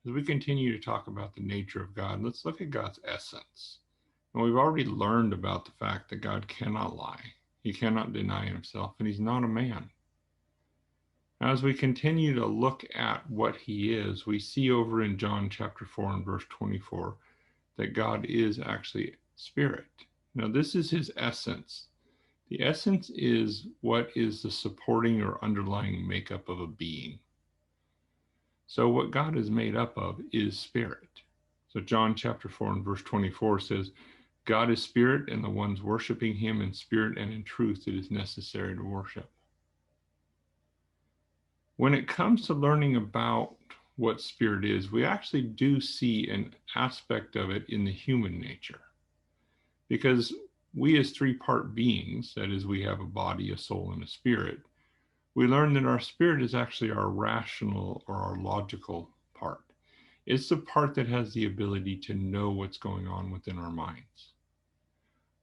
As we continue to talk about the nature of God, let's look at God's essence. And we've already learned about the fact that God cannot lie. He cannot deny himself, and he's not a man. Now, as we continue to look at what he is, we see over in John chapter 4 and verse 24 that God is actually spirit. Now, this is his essence. The essence is what is the supporting or underlying makeup of a being. So what God is made up of is spirit. So John chapter 4 and verse 24 says, God is spirit, and the ones worshiping him in spirit and in truth it is necessary to worship. When it comes to learning about what spirit is, we actually do see an aspect of it in the human nature. Because we as three-part beings, that is, we have a body, a soul, and a spirit, we learn that our spirit is actually our rational or our logical part. It's the part that has the ability to know what's going on within our minds.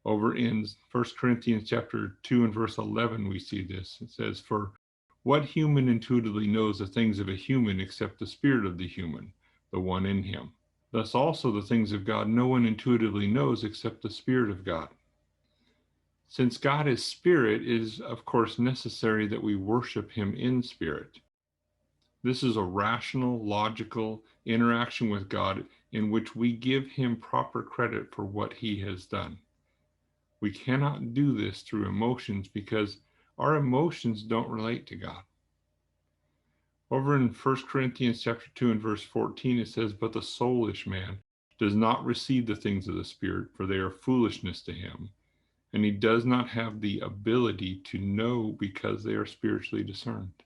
Over in 1 Corinthians chapter 2 and verse 11, we see this. It says, "For what human intuitively knows the things of a human except the spirit of the human, the one in him? Thus also the things of God no one intuitively knows except the Spirit of God." Since God is spirit, it is of course necessary that we worship him in spirit. This is a rational, logical interaction with God in which we give him proper credit for what he has done. We cannot do this through emotions because our emotions don't relate to God. Over in 1 Corinthians chapter 2 and verse 14, it says, "But the soulish man does not receive the things of the Spirit, for they are foolishness to him, and he does not have the ability to know because they are spiritually discerned."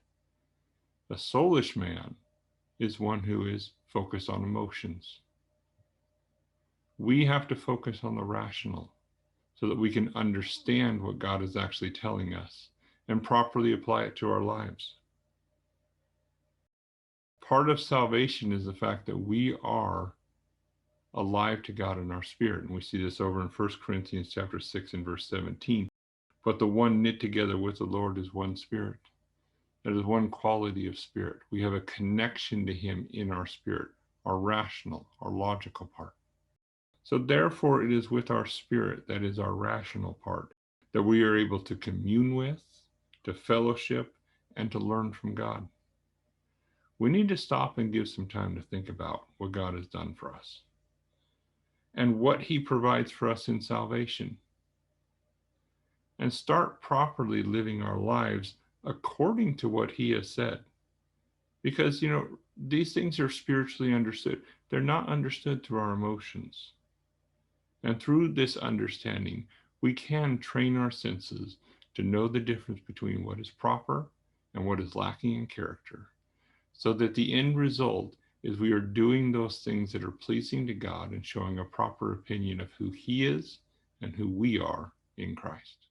A soulish man is one who is focused on emotions. We have to focus on the rational so that we can understand what God is actually telling us and properly apply it to our lives. Part of salvation is the fact that we are alive to God in our spirit. And we see this over in 1 Corinthians chapter 6 and verse 17. "But the one knit together with the Lord is one spirit." That is one quality of spirit. We have a connection to him in our spirit, our rational, our logical part. So therefore it is with our spirit, that is our rational part, that we are able to commune with, to fellowship, and to learn from God. We need to stop and give some time to think about what God has done for us and what he provides for us in salvation, and start properly living our lives according to what he has said. Because, these things are spiritually understood. They're not understood through our emotions. And through this understanding, we can train our senses to know the difference between what is proper and what is lacking in character, so that the end result is we are doing those things that are pleasing to God and showing a proper opinion of who he is and who we are in Christ.